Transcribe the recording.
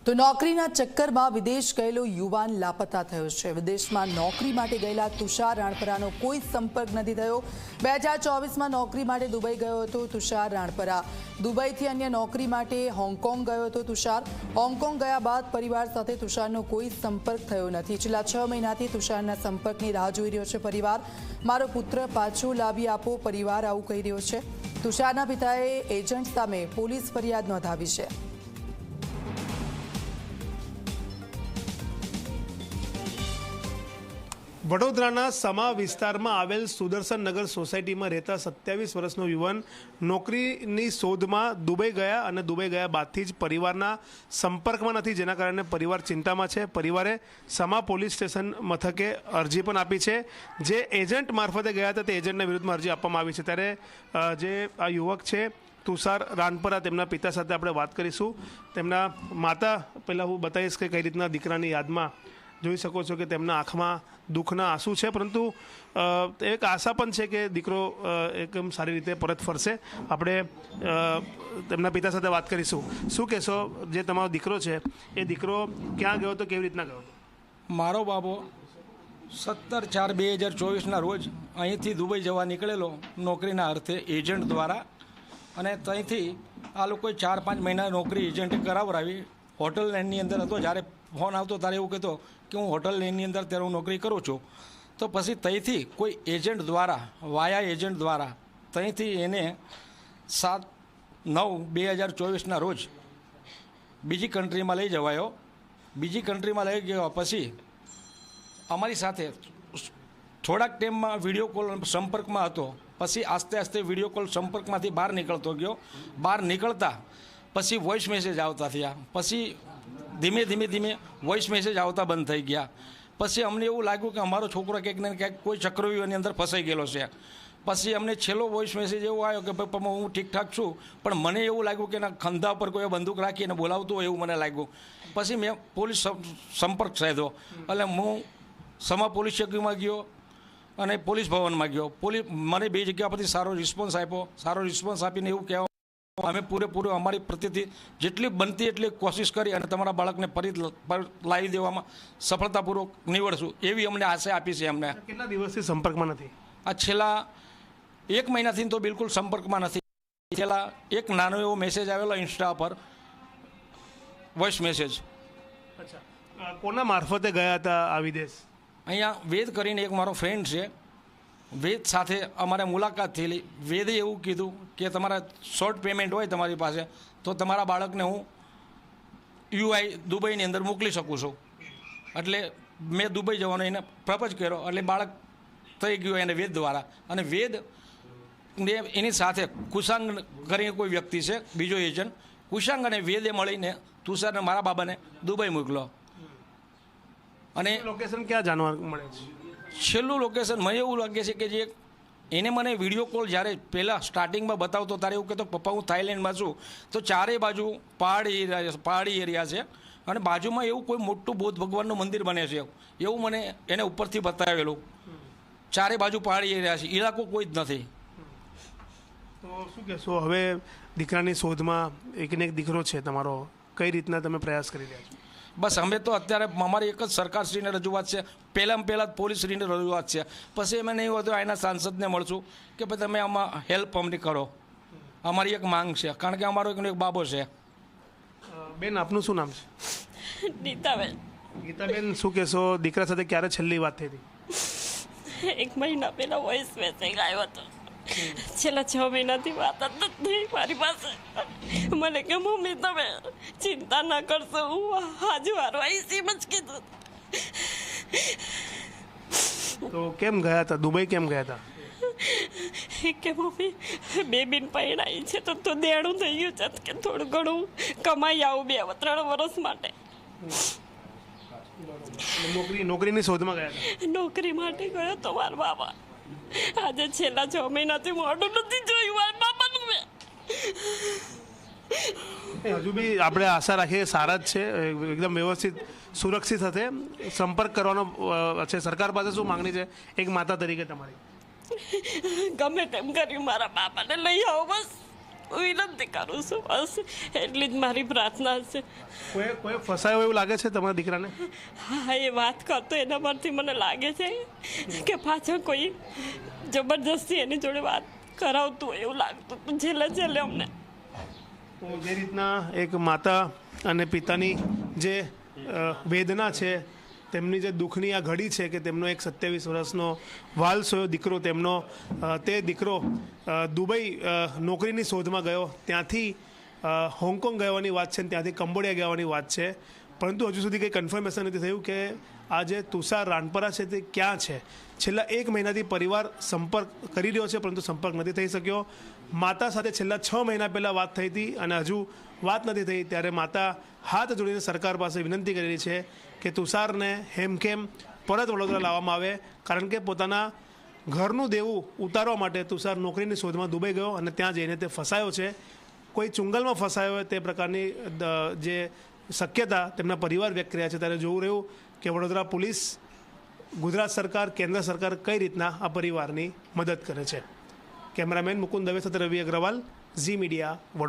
તો નોકરીના ચક્કરમાં વિદેશ ગયેલો યુવાન લાપતા થયો છે। વિદેશમાં નોકરી માટે ગયેલા તુષાર રાણપરાનો કોઈ સંપર્ક નથી થયો। 2024માં નોકરી માટે દુબઈ ગયો હતો તુષાર રાણપરા। દુબઈથી અન્ય નોકરી માટે હોંગકોંગ ગયો હતો તુષાર। હોંગકોંગ ગયા બાદ પરિવાર સાથે તુષારનો કોઈ સંપર્ક થયો નથી। છેલ્લા 6 મહિનાથી તુષારના સંપર્કની રાહ જોઈ રહ્યો છે પરિવાર। મારો પુત્ર પાછો લાવી આપો, પરિવાર આવું કહી રહ્યો છે। તુષારના પિતાએ એજન્ટ સામે પોલીસ ફરિયાદ નોંધાવી છે। વડોદરાના સમા વિસ્તારમાં આવેલ સુદર્શન નગર સોસાયટીમાં રહેતા 27 વર્ષનો યુવાન નોકરીની શોધમાં દુબઈ ગયા અને દુબઈ ગયા બાદથી જ પરિવારના સંપર્કમાં નથી, જેના કારણે પરિવાર ચિંતામાં છે। પરિવારે સમા પોલીસ સ્ટેશન મથકે અરજી પણ આપી છે। જે એજન્ટ મારફતે ગયા હતા તે એજન્ટના વિરુદ્ધમાં અરજી આપવામાં આવી છે। ત્યારે જે આ યુવક છે તુષાર રાણપરા, તેમના પિતા સાથે આપણે વાત કરીશું। તેમના માતા પહેલાં હું બતાવીશ કે કઈ રીતના દીકરાની યાદમાં જોઈ શકો છો કે તેમના આંખમાં દુઃખના આંસુ છે, પરંતુ એક આશા પણ છે કે દીકરો એકદમ સારી રીતે પરત ફરશે। આપણે તેમના પિતા સાથે વાત કરીશું। શું કહેશો, જે તમારો દીકરો છે એ દીકરો ક્યાં ગયો હતો, કેવી રીતના ગયો હતો? મારો બાબો 17/4/2024ના રોજ અહીંથી દુબઈ જવા નીકળેલો નોકરીના અર્થે એજન્ટ દ્વારા, અને ત્યાંથી આ લોકોએ 4-5 મહિના નોકરી એજન્ટે કરાવરાવી। હોટલ લાઇનની અંદર હતો। જ્યારે ફોન આવતો ત્યારે એવું કહેતો કે હું હોટલ લાઇનની અંદર ત્યારે હું નોકરી કરું છું। તો પછી ત્યાંથી કોઈ એજન્ટ દ્વારા, વાયા એજન્ટ દ્વારા ત્યાંથી એને 7/9/2024ના રોજ બીજી કન્ટ્રીમાં લઈ જવાયો। બીજી કન્ટ્રીમાં લઈ ગયો પછી અમારી સાથે થોડાક ટાઈમમાં વિડીયો કોલ સંપર્કમાં હતો। પછી આસ્તે આસ્તે વિડીયો કોલ સંપર્કમાંથી બહાર નીકળતો ગયો। બહાર નીકળતા પછી વોઇસ મેસેજ આવતા થયા। પછી ધીમે વોઇસ મેસેજ આવતા બંધ થઈ ગયા। પછી અમને એવું લાગ્યું કે અમારો છોકરો ક્યાંક ને ક્યાંક કોઈ ચક્રવ્યૂહની અંદર ફસાઈ ગયેલો છે। પછી અમને છેલ્લો વોઇસ મેસેજ એવો આવ્યો કે ભાઈ પપ્પા હું ઠીકઠાક છું, પણ મને એવું લાગ્યું કે એના ખંધા પર કોઈ બંદૂક રાખીને બોલાવતું હોય એવું મને લાગ્યું। પછી મેં પોલીસ સંપર્ક સાધ્યો, એટલે હું સમા પોલીસ ચોકીમાં ગયો અને પોલીસ ભવનમાં ગયો। મને 2 જગ્યા પરથી સારો રિસ્પોન્સ આપ્યો। સારો રિસ્પોન્સ આપીને એવું કહેવા અમે પૂરેપૂરું અમારી પ્રત્યેથી જેટલી બનતી એટલી કોશિશ કરી અને તમારા બાળકને ફરી લાવી દેવામાં સફળતાપૂર્વક નીવડશું એવી અમને આશા આપી છે। અમને કેટલા દિવસથી સંપર્કમાં નથી? આ છેલ્લા 1 મહિનાથી તો બિલકુલ સંપર્કમાં નથી। છેલ્લા એક નાનો એવો મેસેજ આવેલો ઇન્સ્ટા પર, વોઇસ મેસેજ। અચ્છા, કોના મારફતે ગયા હતા આ વિદેશ? અહીંયા વેદ કરીને એક મારો ફ્રેન્ડ છે, વેદ સાથે અમારે મુલાકાત થયેલી। વેદે એવું કીધું કે તમારા શોર્ટ પેમેન્ટ હોય તમારી પાસે તો તમારા બાળકને હું યુઆઈ દુબઈની અંદર મોકલી શકું છું। એટલે મેં દુબઈ જવાનો એને પ્રપોઝ કર્યો, એટલે બાળક થઈ ગયું એને વેદ દ્વારા। અને વેદ ને એની સાથે કુશાંગ કરીને કોઈ વ્યક્તિ છે, બીજો એજન્ટ, કુશાંગ અને વેદે મળીને તુષારને મારા બાબાને દુબઈ મોકલો। અને લોકેશન ક્યાં જાણવા મળે છે? છેલ્લું લોકેશન મને એવું લાગે છે કે જે એને મને વિડીયો કોલ જ્યારે પહેલાં સ્ટાર્ટિંગમાં બતાવતો ત્યારે એવું કહેતો પપ્પા હું થાઈલેન્ડમાં છું, તો ચારેય બાજુ પહાડી એરિયા છે અને બાજુમાં એવું કોઈ મોટું બૌદ્ધ ભગવાનનું મંદિર બને છે એવું મને એને ઉપરથી બતાવેલું। ચારે બાજુ પહાડી એરિયા છે, ઇલાકો કોઈ જ નથી। તો શું કહેશો, હવે દીકરાની શોધમાં એકને એક દીકરો છે તમારો, કઈ રીતના તમે પ્રયાસ કરી રહ્યા છો? બસ અમે તો અત્યારે અમારી એક જ સરકારશ્રીને રજૂઆત છે, પહેલાં પોલીસશ્રીને રજૂઆત છે। પછી અમે નહીં હોય તો અહીંના સાંસદને મળશું કે ભાઈ તમે આમાં હેલ્પ અમને કરો, અમારી એક માંગ છે, કારણ કે અમારો એક બાબો છે। બેન, આપનું શું નામ છે? ગીતાબેન। ગીતાબેન, શું કહેશો, દીકરા સાથે ક્યારે છેલ્લી વાત થઈ હતી? 1 મહિના પહેલા વોઇસ મેસેજ આવ્યો હતો। છેલ્લા 6 મહિનાથી વાત જ નથી મારી પાસે। મને કે મમ્મી તમે ચિંતા ના કરશો, હું હાજુ હારો આવીશ એમ જ કીધું। તો કેમ ગયા હતા દુબઈ, કેમ ગયા હતા? કે મમ્મી બેબીને પરણાઈ છે તો દેણું થઈ ગયું છે કે થોડું ઘણું કમાઈ આવું 2-3 વર્ષ માટે। નોકરીની શોધમાં ગયા હતા? નોકરી માટે ગયો તો મારા બાબા। આજે છેલ્લા 6 મહિનાથી મોઢું નથી જોયું મારા બાબાનું મેં। હજુ બી આપણે આશા રાખીએ સારા જ છે, એકદમ વ્યવસ્થિત સુરક્ષિત સાથે સંપર્ક કરવાનો છે। સરકાર પાસે શું માંગણી છે એક માતા તરીકે તમારી? ગમે તેમ કર્યું મારા બાપાને લઈ આવો બસ। હું વિનંતી કરું છું બસ એટલી જ મારી પ્રાર્થના છે. કોઈ ફસાયો એવું લાગે છે તમારા દીકરાને? હા, એ વાત કરતો એના પરથી મને લાગે છે કે પાછળ કોઈ જબરજસ્તી એની જોડે વાત કરાવતું હોય એવું લાગતું હતું છેલ્લે અમને. જે રીતના એક માતા અને પિતાની જે વેદના છે, તેમની જે દુઃખની આ ઘડી છે કે તેમનો એક 27 વર્ષનો વાલસોયો દીકરો, તેમનો તે દીકરો દુબઈ નોકરીની શોધમાં ગયો, ત્યાંથી હોંગકોંગ ગયાની વાત છે, ત્યાંથી કંબોડિયા ગયાની વાત છે, પરંતુ હજુ સુધી કંઈ કન્ફર્મેશન નથી થયું કે આ જે તુષાર રાણપરા છે તે ક્યાં છે. છેલ્લા 1 મહિનાથી પરિવાર સંપર્ક કરી રહ્યો છે, પરંતુ સંપર્ક નથી થઈ શક્યો. માતા સાથે છેલ્લા 6 મહિના પહેલાં વાત થઈ હતી અને હજુ વાત નથી થઈ. ત્યારે માતા હાથ જોડીને સરકાર પાસે વિનંતી કરેલી છે કે તુષારને હેમખેમ પરત વડોદરા લાવવામાં આવે, કારણ કે પોતાના ઘરનું દેવું ઉતારવા માટે તુષાર નોકરીની શોધમાં દુબઈ ગયો અને ત્યાં જઈને તે ફસાયો છે. કોઈ ચુંગલમાં ફસાયો હોય તે પ્રકારની જે શક્યતા તેમના પરિવાર વ્યક્ત કર્યા છે. ત્યારે જોવું રહ્યું કે વડોદરા પોલીસ, ગુજરાત સરકાર, કેન્દ્ર સરકાર કઈ રીતના આ પરિવારની મદદ કરે છે. કેમેરામેન મુકુંદ દવે સાથે રવિ અગ્રવાલ, ઝી મીડિયા, વડોદરા.